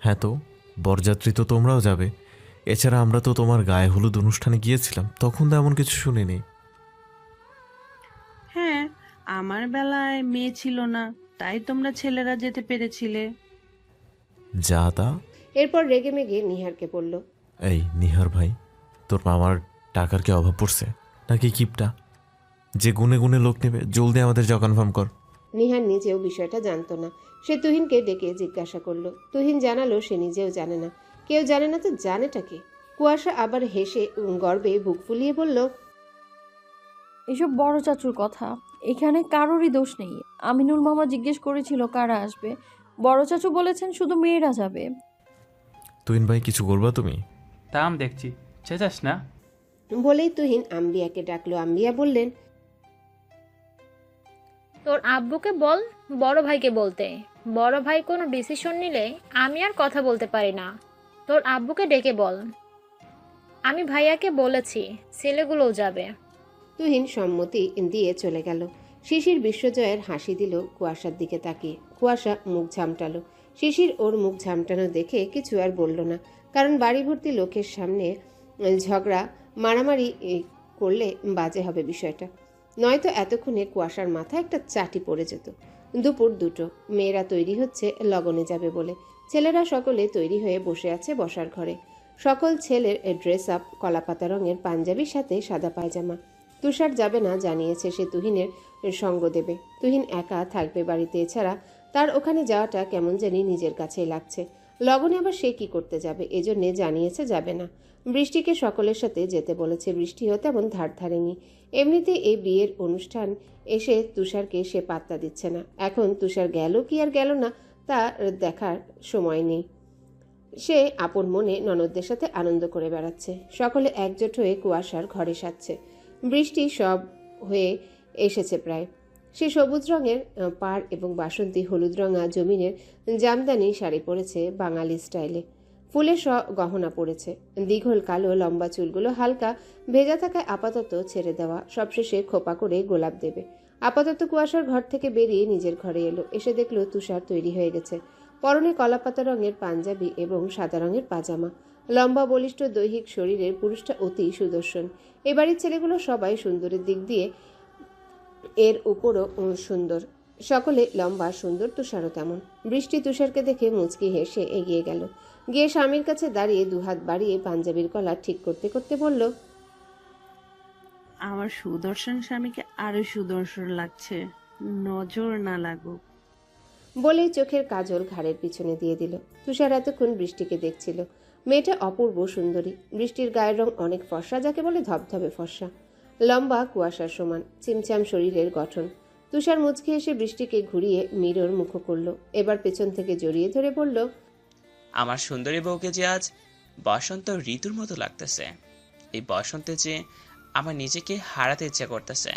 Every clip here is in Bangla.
হ্যাঁ, তো বরযাত্রী তো তোমরাও যাবে। এছাড়া আমরা তো তোমার গায়ে হলুদ অনুষ্ঠানে গিয়েছিলাম, তখন তো এমন কিছু শুনিনি। হ্যাঁ, আমার বেলায় মেয়ে ছিল না, তাই তোমরা ছেলেরা যেতে পেরেছিলে। যা তা। এরপর রেগেমেগে নিহারকে বলল, এই নিহার ভাই, তোর মামার টাকার কি অভাব পড়ছে নাকি কিপটা যে গুনে গুনে লোক নেবে? জলদি আমাদের যা কনফার্ম কর। নিহার নিজেও বিষয়টা জানতো না। সে তুহিনকে ডেকে জিজ্ঞাসা করলো। তুহিন জানালো সে নিজেও জানে না। কেউ জানে না তো জানেটা কে? কুয়াশা আবার হেসে গর্বে বুক ফুলিয়ে বলল, এসব বড় চাচুর কথা। এখানে কারোরই দোষ নেই। আমিনুল মামা জিজ্ঞেস করেছিল কারা আসবে। বড় চাচু বলেছেন শুধু মেয়েরা যাবে। তুহিন ভাই, কিছু করবা তুমি? দাম দেখছি, চেঁচাস না। বলেই তুহিন আম্বিয়াকে ডাকলো। আম্বিয়া বললেন, তোর আব্বুকে বল বড় ভাইকে বলতে। বড় ভাই কোনো ডিসিশন নিলে আমি আর কথা বলতে পারি না। তোর আব্বুকে ডেকে বল। আমি ভাইয়াকে বলেছি, ছেলেগুলোও যাবে। তুহিন সম্মতি দিয়ে চলে গেল। শিশির বিশ্বজয়ের হাসি দিল কুয়াশার দিকে তাকিয়ে। কুয়াশা মুখ ঝামটালো। শিশির ওর মুখ ঝামটানো দেখে কিছু আর বলল না, কারণ বাড়ি ভর্তি লোকের সামনে ঝগড়া মারামারি করলে বাজে হবে বিষয়টা। নয়তো এতক্ষণে কুয়াশার মাথায় একটা চাটি পড়ে যেত। দুপুর 2টো। মেয়েরা তৈরি হচ্ছে লগনে যাবে বলে। ছেলেরা সকলে তৈরি হয়ে বসে আছে বসার ঘরে। সকল ছেলের ড্রেস আপ, কলাপাতা রঙের পাঞ্জাবির সাথে সাদা পায়জামা। তুষার যাবে না, জানিয়েছে সে তুহিনের সঙ্গ দেবে। তুহিন একা থাকবে বাড়িতে, এছাড়া তার ওখানে যাওয়াটা কেমন জানি নিজের কাছেই লাগছে। লগনে আবার সে কি করতে যাবে, এজন্যে জানিয়েছে যাবে না। বৃষ্টিকে সকলের সাথে যেতে বলেছে। বৃষ্টিও তেমন ধার ধারেনি। এমনিতে এই বিয়ের অনুষ্ঠান এসে তুষারকে সে পাত্তা দিচ্ছে না। এখন তুষার গেল কি আর গেল না তা দেখার সময় নেই। সে আপন মনে ননদদের সাথে আনন্দ করে বেড়াচ্ছে। সকলে একজোট হয়ে কুয়াশার ঘরে সাজছে। বৃষ্টি সব হয়ে এসেছে প্রায়। সে সবুজ রঙের পাড় এবং বাসন্তী হলুদ রঙা জমিনের জামদানি শাড়ি পরেছে বাঙালি স্টাইলে। ফুলের গহনা পড়েছে। দীঘল কালো লম্বা চুলগুলো হালকা ভেজা থাকায় আপাতত ছেড়ে দেওয়া, সবশেষে খোপা করে গোলাপ দেবে। আপাতত কুয়াশার ঘর থেকে বেরিয়ে নিজের ঘরে এলো। এসে দেখলো তুষার তৈরি হয়ে গেছে। পরনে কলাপাতা রঙের পাঞ্জাবি এবং সাদা রঙের পাজামা। লম্বা বলিষ্ঠ দৈহিক শরীরের পুরুষটা অতি সুদর্শন। এ বাড়ির ছেলেগুলো সবাই সুন্দরের দিক দিয়ে এর উপরও সুন্দর। সকলে লম্বা সুন্দর, তুষারও তেমন। বৃষ্টি তুষারকে দেখে মুচকি হেসে এগিয়ে গেল। গিয়ে স্বামীর কাছে দাঁড়িয়ে দুহাত বাড়িয়ে পাঞ্জাবির কলা ঠিক করতে করতে বলল, আমার সুদর্শন স্বামীকে আরো সুদর্শন লাগছে, নজর না লাগুক। বলেই চোখের কাজল ঘাড়ের পিছনে দিয়ে দিল। তুষার এতক্ষণ বৃষ্টিকে দেখছিল। মেয়েটা অপূর্ব সুন্দরী। বৃষ্টির গায়ের রং অনেক ফর্সা, যাকে বলে ধবধবে ফর্সা। লম্বা, কুয়াশার সমান, চিমচাম শরীরের গঠন। তুষার মুচকি এসে বৃষ্টিকে ঘুরিয়ে মিরর মুখ করল। এবার পেছন থেকে জড়িয়ে ধরে বলল, আমার সুন্দরী বউকে যে আজ বসন্ত ঋতুর মতো লাগতেছে। এই বসন্তে যে আমার নিজেকে হারাতে ইচ্ছা করতেছে।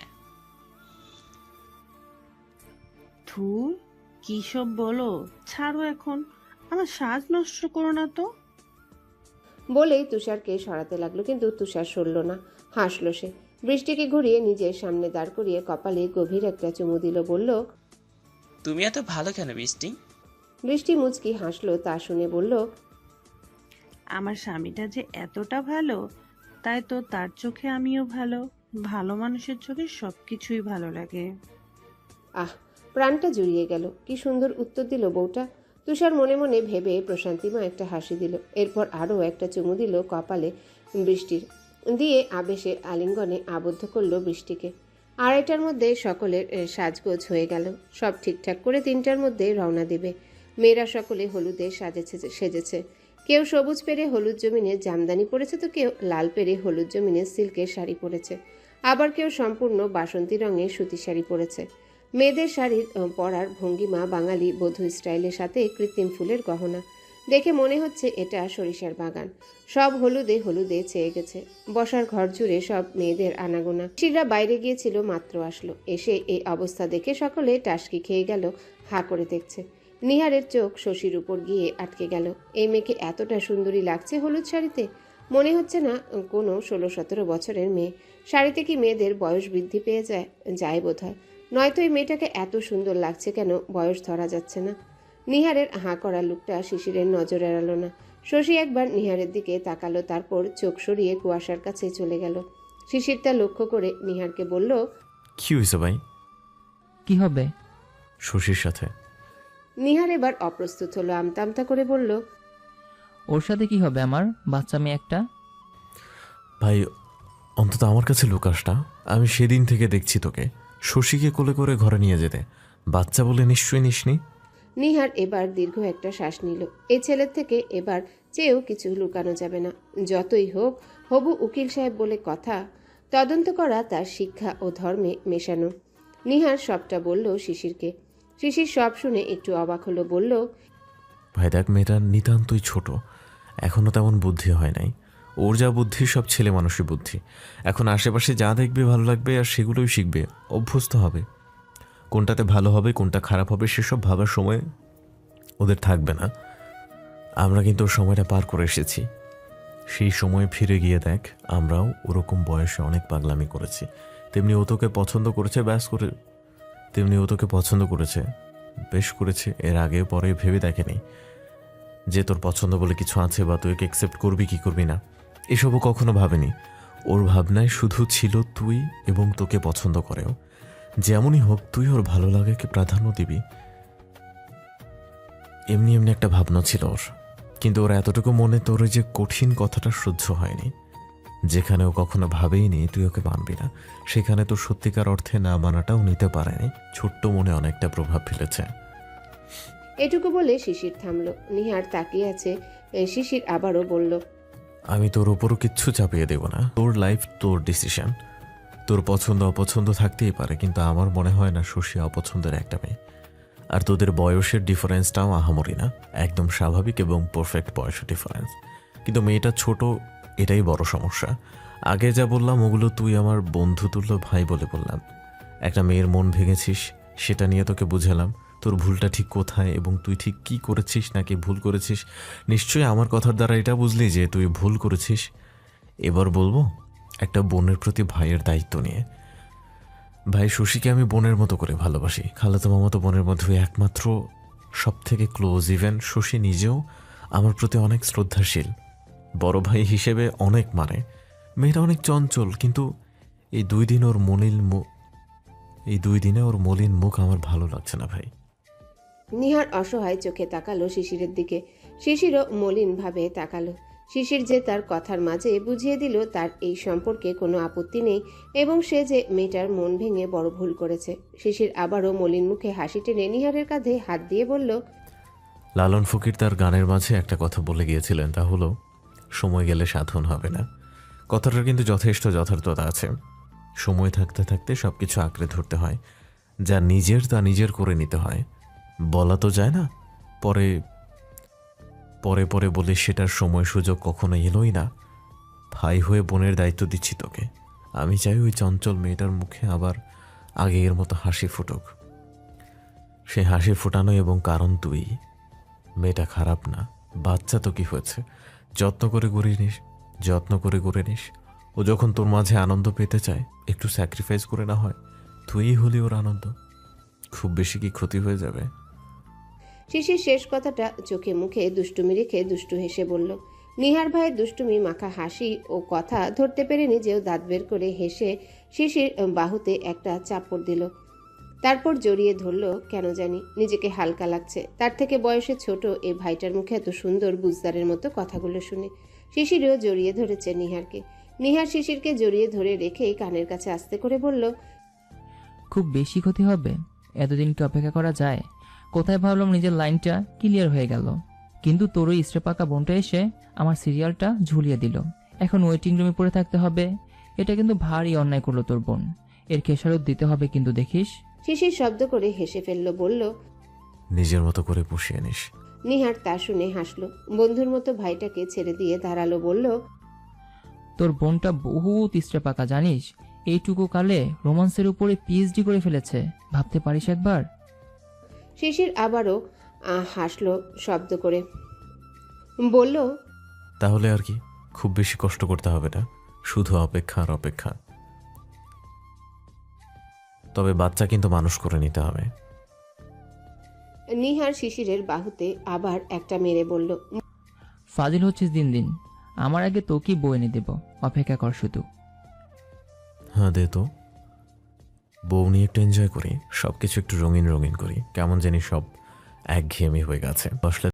ধুর, কি সব বলো, ছাড়ো এখন, আমার সাজ নষ্ট করো না তো। বলেই তুষারকে সরাতে লাগলো, কিন্তু তুষার সরল না। হাসলো সে। বৃষ্টিকে ঘুরিয়ে নিজের সামনে দাঁড় করিয়ে কপালে গভীর একটা চুমু দিল। বলল, তুমি এত ভালো কেন বৃষ্টি? বৃষ্টি মুচকি হাসলো। তা শুনে বলল, আমার স্বামীটা যে এতটা ভালো, তাই তো তার চোখে আমিও ভালো। ভালো মানুষের চোখে সবকিছুই ভালো লাগে। আহ, প্রাণটা জুড়িয়ে গেল। কি সুন্দর উত্তর দিল বউটা। তুষার মনে মনে ভেবে প্রশান্তিময় একটা হাসি দিল। এরপর আরও একটা চুমু দিল কপালে বৃষ্টির, দিয়ে আবেশে আলিঙ্গনে আবদ্ধ করলো বৃষ্টিকে। 2:30টার মধ্যে সকলের সাজগোজ হয়ে গেল। সব ঠিকঠাক করে 3টার মধ্যে রওনা দেবে। মেয়েরা সকলে হলুদে সেজেছে। কেউ সবুজ পেরে হলুদ জমিনের জামদানি পরেছে, তো কেউ লাল পেরে হলুদ জমিনের সিল্কের শাড়ি পরেছে। আবার কেউ সম্পূর্ণ বাসন্তী রঙের সুতি শাড়ি পরেছে। মেয়েদের শাড়ির পরার ভঙ্গিমা বাঙালি বধূ স্টাইলের সাথে কৃত্রিম ফুলের গহনা। দেখে মনে হচ্ছে এটা সরিষার বাগান। সব হলুদে হলুদে ছেয়ে গেছে। বসার ঘর জুড়ে সব মেয়েদের আনাগোনা। শিরা বাইরে গিয়েছিল, মাত্র আসলো। এসে এই অবস্থা দেখে সকলে টাসকি খেয়ে গেল, হা করে দেখছে। নিহারের চোখ শশীর উপর গিয়ে আটকে গেল। এই মেয়েকে এতটা সুন্দরী লাগছে হলুদ শাড়িতে। মনে হচ্ছে না কোনো 16-17 বছরের মেয়ে। শাড়িতে কি মেয়েদের বয়স বৃদ্ধি পেয়ে যায়? যায় বোধ হয়। নয়তো এই মেয়েটাকে এত সুন্দর লাগছে কেন বয়স ধরা যাচ্ছে না। নিহারের হাঁ করা লোকটা শিশিরের নজর এড়ালো না। শশী একবার নিহারের দিকে তাকালো, তারপর চোখ সরিয়ে কুয়াশার কাছে চলে গেল। শিশির তা লক্ষ্য করে নিহারকে বলল, কি হয়েছে ভাই? কি হবে? শশীর সাথে। নিহার এবার অপ্রস্তুত হলো, আমতা আমতা করে বলল, ওর সাথে কি হবে আমার? বাচ্চা মেয়ে একটা। ভাই অন্তত আমার কাছে লুকাস না। আমি সেদিন থেকে দেখছি তোকে শশীকে কোলে করে ঘরে নিয়ে যেতে। বাচ্চা বলে নিশ্চয়ই নিসনি। নিহার এবার দীর্ঘ একটা শ্বাস নিল। এই ছেলের থেকে এবার চেয়েও কিছু লুকানো যাবে না। যতই হোক হবু উকিল সাহেব বলে কথা, তদন্ত করা তার শিক্ষা ও ধর্মে মেশানো। নিহার সবটা বলল শিশিরকে। শিশির সব শুনে একটু অবাক হলো, বলল, ভাই দেখ, মেয়েটা নিতান্তই ছোট, এখনও তেমন বুদ্ধি হয় নাই। ওর যা বুদ্ধি সব ছেলে মানুষের বুদ্ধি। এখন আশেপাশে যা দেখবে ভালো লাগবে আর সেগুলোই শিখবে, অভ্যস্ত হবে। কোনটাতে ভালো হবে কোনটা খারাপ হবে সেসব ভাবার সময় ওদের থাকবে না। আমরা কিন্তু ওর সময়টা পার করে এসেছি। সেই সময় ফিরে গিয়ে দেখ, আমরাও ওরকম বয়সে অনেক পাগলামি করেছি। তেমনি ও তোকে পছন্দ করেছে, বেশ করেছে। এর আগে পরে ভেবে দেখেনি যে তোর পছন্দ বলে কিছু আছে বা তুই অ্যাকসেপ্ট করবি কি করবি না, এসবও কখনো ভাবেনি। ওর ভাবনায় শুধু ছিল তুই এবং তোকে পছন্দ করেও। যেমনই হোক তুই ওর ভালো লাগাকে প্রাধান্য দিবি, এমনি এমনি একটা ভাবনা ছিল ওর। কিন্তু ওর এতটুকু মনে তোর ওই যে কঠিন কথাটা সহ্য হয়নি। যেখানে ও কখনো ভাবেইনি তুই ওকে মানবি না, সেখানে তোর সত্যিকার অর্থে না মানাটাও নিতে পারেনি। ছোট্ট মনে অনেকটা প্রভাব ফেলেছে। এটুকু বলে শিশির থামলো। নিহার তাকিয়ে আছে। শিশির আবারও বলল, আমি তোর ওপরও কিচ্ছু চাপিয়ে দেব না। তোর লাইফ, তোর ডিসিশন। তোর পছন্দ অপছন্দ থাকতেই পারে, কিন্তু আমার মনে হয় না শশী অপছন্দের একটা মেয়ে। আর তোদের বয়সের ডিফারেন্সটাও আহামরি না, একদম স্বাভাবিক এবং পারফেক্ট বয়সের ডিফারেন্স। কিন্তু মেয়েটা ছোট, এটাই বড় সমস্যা। আগে যা বললাম ওগুলো তুই আমার বন্ধু তুল্য ভাই বলে বললাম। একটা মেয়ের মন ভেঙেছিস, সেটা নিয়ে তোকে বুঝালাম তোর ভুলটা ঠিক কোথায় এবং তুই ঠিক কি করেছিস নাকি ভুল করেছিস। নিশ্চয়ই আমার কথার দ্বারা এটা বুঝলি যে তুই ভুল করেছিস। এবার বলবো একটা বোনের প্রতি ভাইয়ের দায়িত্ব নিয়ে। ভাই শশীকে আমি বোনের মতো করে ভালোবাসি, খালাতো মামাতো বোনের মধ্যে একমাত্র সব থেকে ক্লোজ। ইভেন শশী নিজেও আমার প্রতি অনেক শ্রদ্ধাশীল, বড় ভাই হিসেবে অনেক মানে। মেয়েটা অনেক চঞ্চল, কিন্তু এই দুই দিনে ওর মলিন মুখ আমার ভালো লাগছে না ভাই। নিহার অসহায় চোখে তাকালো শিশিরের দিকে। শিশিরও মলিন ভাবে তাকালো। শিশির যে তার কথার মাঝে বুঝিয়ে দিল তার এই সম্পর্কে কোনো আপত্তি নেই এবং সে যে মেয়েটার মন ভেঙে বড় ভুল করেছে। শিশির আবারও মলিন মুখে হাসি টেনে নিহারের কাঁধে হাত দিয়ে বলল, লালন ফকির তার গানের মাঝে একটা কথা বলে গিয়েছিলেন, তা হলো সময় গেলে সাধন হবে না। কথাটার কিন্তু যথেষ্ট যথার্থতা আছে। সময় থাকতে থাকতে সব কিছু আঁকড়ে ধরতে হয়, যা নিজের তা নিজের করে নিতে হয়। বলা তো যায় না পরে পরে পরে বলে সেটার সময় সুযোগ কখনো এলোই না। ভাই হয়ে বোনের দায়িত্ব দিচ্ছি তোকে। আমি চাই ওই চঞ্চল মেয়েটার মুখে আবার আগের মতো হাসি ফুটুক। সে হাসি ফোটানো এবং কারণ তুই। মেয়েটা খারাপ না, বাচ্চা তো কি হয়েছে, যত্ন করে গড়ে নিস। ও যখন তোর মাঝে আনন্দ পেতে চায় একটু স্যাক্রিফাইস করে না হয়, তুই হলি ওর আনন্দ। খুব বেশি কি ক্ষতি হয়ে যাবে? শিশির শেষ কথাটা চোখে মুখে দুষ্টুমি রেখে দুষ্টু হেসে বলল। নিহার ভাইয়ের দুষ্টুমি মাখা হাসি ও কথা ধরতে পেরে নিজেও দাঁত বের করে হেসে শিশির বাহুতে একটা চাপড় দিল। তারপর জড়িয়ে ধরল। কেন জানি নিজেকে হালকা লাগছে। তার থেকে বয়সে ছোট এই ভাইটার মুখে এত সুন্দর বুঝদারের মতো কথাগুলো শুনে। শিশিরও জড়িয়ে ধরেছে নিহারকে। নিহার শিশিরকে জড়িয়ে ধরে রেখেই কানের কাছে আস্তে করে বলল, খুব বেশি ক্ষতি হবে? এতদিন কি অপেক্ষা করা যায়? কোথায় ভাবলাম নিজের লাইনটা ক্লিয়ার হয়ে গেল, কিন্তু তোর ওই স্ট্রে পাকা বোনটা এসে আমার সিরিয়ালটা ঝুলিয়ে দিল। এখন ওয়েটিং রুমে পড়ে থাকতে হবে। এটা কিন্তু ভারী অন্যায় করলো তোর বোন। এর খেসারত দিতে হবে কিন্তু, দেখিস। শিশির শব্দ করে হেসে ফেলল, বলল, নিজের মতো করে পুষিয়ে নিস। নিহার তা শুনে হাসল। বন্ধুর মতো ভাইটাকে ছেড়ে দিয়ে দাঁড়ালো, বলল, তোর বোনটা বহুত স্ট্রে পাকা জানিস। এইটুকু কালে রোমান্সের উপরে পিএইচডি করে ফেলেছে, ভাবতে পারিস একবার। শিশির আবারও হাসলো শব্দ করে, বলল, তাহলে আর কি, খুব বেশি কষ্ট করতে হবে না, শুধু অপেক্ষা আর অপেক্ষা। তবে বাচ্চা কিন্তু মানুষ করে নিতে হবে। নিহার শিশিরের বাহুতে আবার একটা মেরে বলল, ফাজিল হচ্ছিস দিন দিন। আমার আগে তোকেই বই এনে দেব, অপেক্ষা কর শুধু। হ্যাঁ দে তো, বউ নিয়ে একটু এনজয় করি, সব কিছু একটু রঙিন রঙিন করি। কেমন জানি সব একঘেয়েমি হয়ে গেছে। আসলে